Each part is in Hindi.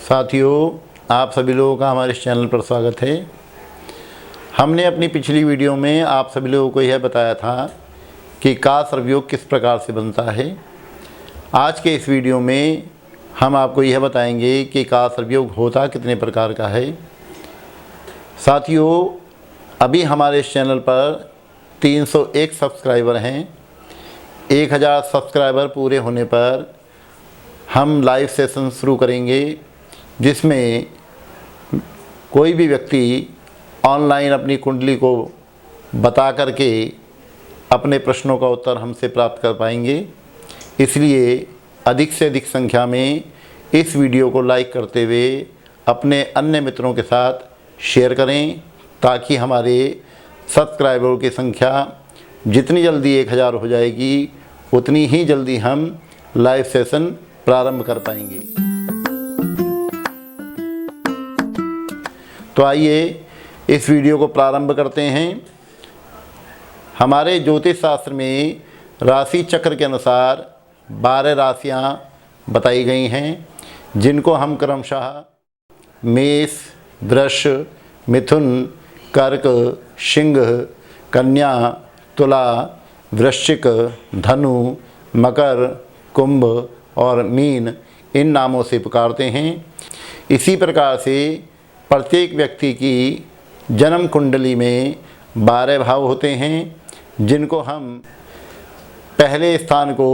साथियों, आप सभी लोगों का हमारे इस चैनल पर स्वागत है। हमने अपनी पिछली वीडियो में आप सभी लोगों को यह बताया था कि का सर्वयोग किस प्रकार से बनता है। आज के इस वीडियो में हम आपको यह बताएंगे कि का सर्वयोग होता कितने प्रकार का है। साथियों, अभी हमारे इस चैनल पर 301 सब्सक्राइबर हैं। 1000 सब्सक्राइबर पूरे होने पर हम लाइव सेशन शुरू करेंगे, जिसमें कोई भी व्यक्ति ऑनलाइन अपनी कुंडली को बता करके अपने प्रश्नों का उत्तर हमसे प्राप्त कर पाएंगे। इसलिए अधिक से अधिक संख्या में इस वीडियो को लाइक करते हुए अपने अन्य मित्रों के साथ शेयर करें, ताकि हमारे सब्सक्राइबरों की संख्या जितनी जल्दी 1000 हो जाएगी, उतनी ही जल्दी हम लाइव सेशन प्रारंभ कर पाएंगे। तो आइए इस वीडियो को प्रारंभ करते हैं। हमारे ज्योतिष शास्त्र में राशि चक्र के अनुसार 12 राशियां बताई गई हैं, जिनको हम क्रमशः मेष, वृष, मिथुन, कर्क, सिंह, कन्या, तुला, वृश्चिक, धनु, मकर, कुंभ और मीन इन नामों से पुकारते हैं। इसी प्रकार से प्रत्येक व्यक्ति की जन्म कुंडली में 12 भाव होते हैं, जिनको हम पहले स्थान को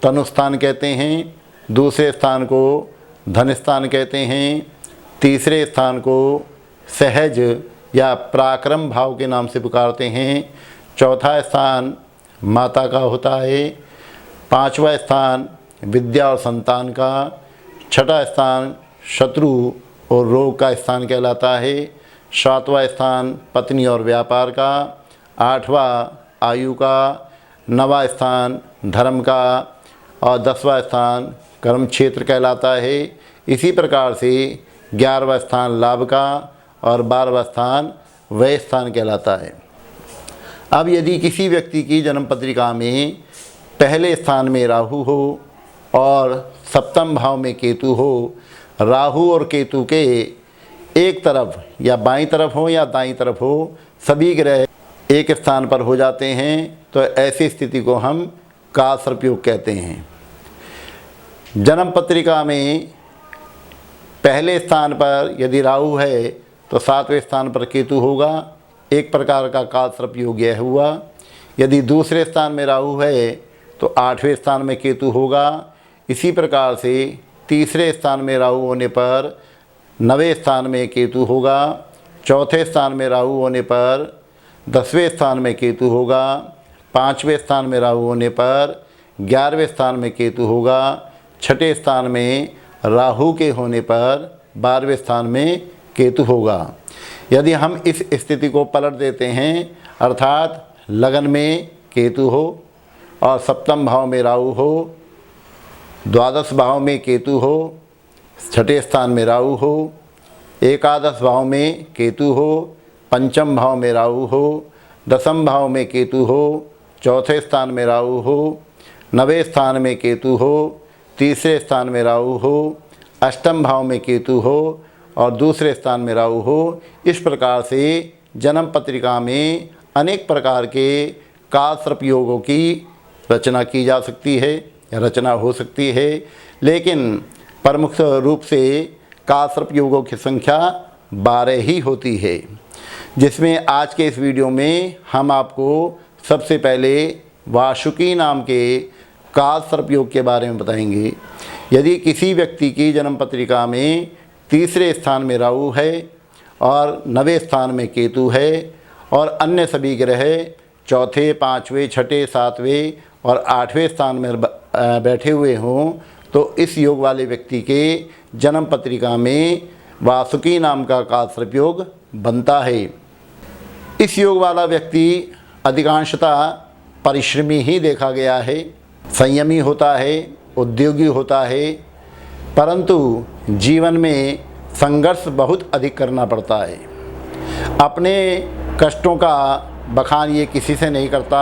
तनु स्थान कहते हैं, दूसरे स्थान को धन स्थान कहते हैं, तीसरे स्थान को सहज या पराक्रम भाव के नाम से पुकारते हैं, चौथा स्थान माता का होता है, पांचवा स्थान विद्या और संतान का, छठा स्थान शत्रु और रोग का स्थान कहलाता है, सातवां स्थान पत्नी और व्यापार का, आठवां आयु का, नवां स्थान धर्म का और 10वां स्थान कर्म क्षेत्र कहलाता है। इसी प्रकार से 11वां स्थान लाभ का और 12वां स्थान व्यय स्थान कहलाता है। अब यदि किसी व्यक्ति की जन्म पत्रिका में पहले स्थान में राहु हो और सप्तम भाव में केतु हो, राहु और केतु के एक तरफ या बाईं तरफ हो या दाईं तरफ हो, सभी ग्रह एक स्थान पर हो जाते हैं, तो ऐसी स्थिति को हम का सर्पयोग कहते हैं। जन्म पत्रिका में पहले स्थान पर यदि राहु है तो 7वें स्थान पर केतु होगा, एक प्रकार का काल सर्पयोग यह हुआ। यदि दूसरे स्थान में राहु है तो 8वें स्थान में केतु होगा। इसी प्रकार से तीसरे स्थान में राहु होने पर 9वें स्थान में केतु होगा, चौथे स्थान में राहु होने पर 10वें स्थान में केतु होगा, 5वें स्थान में राहु होने पर 11वें स्थान में केतु होगा, छठे स्थान में राहु के होने पर 12वें स्थान में केतु होगा। यदि हम इस स्थिति को पलट देते हैं, अर्थात लगन में केतु हो और सप्तम भाव में राहु हो, द्वादश भाव में केतु हो, छठे स्थान में राहु हो, एकादश भाव में केतु हो, पंचम भाव में राहु हो, दसम भाव में केतु हो, चौथे स्थान में राहु हो, 9वें स्थान में केतु हो, तीसरे स्थान में राहु हो, अष्टम भाव में केतु हो और दूसरे स्थान में राहु हो। इस प्रकार से जन्म पत्रिका में अनेक प्रकार के काल सर्पयोगों की रचना की जा सकती है या रचना हो सकती है, लेकिन प्रमुख रूप से काल सर्पयोगों की संख्या 12 ही होती है, जिसमें आज के इस वीडियो में हम आपको सबसे पहले वासुकी नाम के काल सर्पयोग के बारे में बताएंगे। यदि किसी व्यक्ति की जन्म पत्रिका में तीसरे स्थान में राहु है और 9वें स्थान में केतु है और अन्य सभी ग्रह चौथे, 5वें, छठे, 7वें और 8वें स्थान में बैठे हुए हों, तो इस योग वाले व्यक्ति के जन्म पत्रिका में वासुकी नाम का काल सर्पयोग बनता है। इस योग वाला व्यक्ति अधिकांशतः परिश्रमी ही देखा गया है, संयमी होता है, उद्योगी होता है, परंतु जीवन में संघर्ष बहुत अधिक करना पड़ता है। अपने कष्टों का बखान ये किसी से नहीं करता,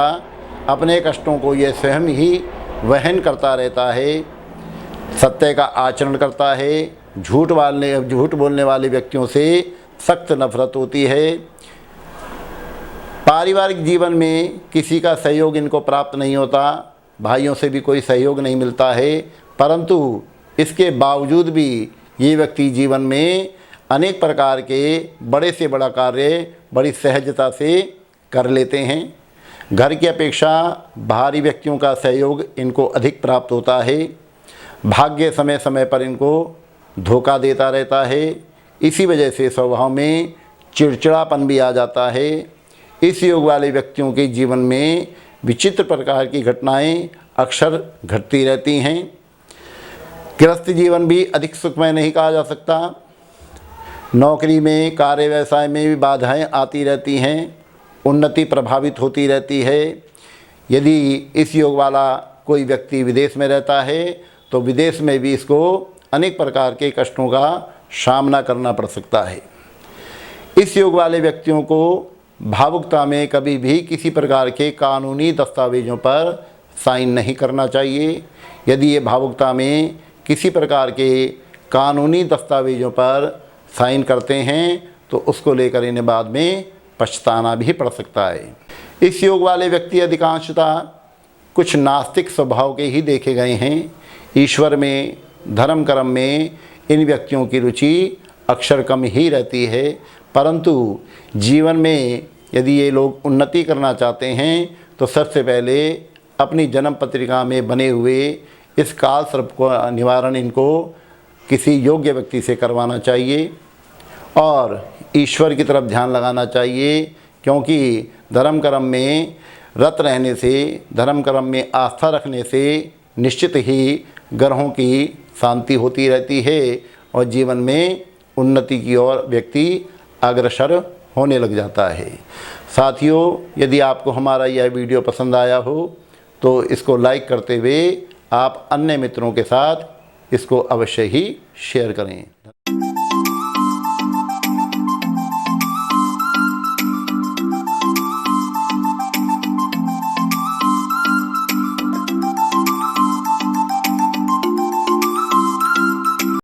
अपने कष्टों को ये स्वयं ही वहन करता रहता है। सत्य का आचरण करता है, झूठ बोलने वाले व्यक्तियों से सख्त नफरत होती है। पारिवारिक जीवन में किसी का सहयोग इनको प्राप्त नहीं होता, भाइयों से भी कोई सहयोग नहीं मिलता है, परंतु इसके बावजूद भी ये व्यक्ति जीवन में अनेक प्रकार के बड़े से बड़ा कार्य बड़ी सहजता से कर लेते हैं। घर की अपेक्षा बाहरी व्यक्तियों का सहयोग इनको अधिक प्राप्त होता है। भाग्य समय समय पर इनको धोखा देता रहता है, इसी वजह से स्वभाव में चिड़चिड़ापन भी आ जाता है। इस योग वाले व्यक्तियों के जीवन में विचित्र प्रकार की घटनाएं अक्सर घटती रहती हैं। गृहस्थ जीवन भी अधिक सुखमय नहीं कहा जा सकता। नौकरी में, कार्य व्यवसाय में भी बाधाएं आती रहती हैं, उन्नति प्रभावित होती रहती है। यदि इस योग वाला कोई व्यक्ति विदेश में रहता है तो विदेश में भी इसको अनेक प्रकार के कष्टों का सामना करना पड़ सकता है। इस योग वाले व्यक्तियों को भावुकता में कभी भी किसी प्रकार के कानूनी दस्तावेज़ों पर साइन नहीं करना चाहिए। यदि ये भावुकता में किसी प्रकार के कानूनी दस्तावेज़ों पर साइन करते हैं तो उसको लेकर इन्हें बाद में पछताना भी पड़ सकता है। इस योग वाले व्यक्ति अधिकांशतः कुछ नास्तिक स्वभाव के ही देखे गए हैं। ईश्वर में, धर्म कर्म में इन व्यक्तियों की रुचि अक्सर कम ही रहती है, परंतु जीवन में यदि ये लोग उन्नति करना चाहते हैं तो सबसे पहले अपनी जन्म पत्रिका में बने हुए इस काल सर्प को निवारण इनको किसी योग्य व्यक्ति से करवाना चाहिए और ईश्वर की तरफ ध्यान लगाना चाहिए, क्योंकि धर्म कर्म में रत रहने से, धर्म कर्म में आस्था रखने से निश्चित ही ग्रहों की शांति होती रहती है और जीवन में उन्नति की ओर व्यक्ति अग्रसर होने लग जाता है। साथियों, यदि आपको हमारा यह वीडियो पसंद आया हो तो इसको लाइक करते हुए आप अन्य मित्रों के साथ इसको अवश्य ही शेयर करें।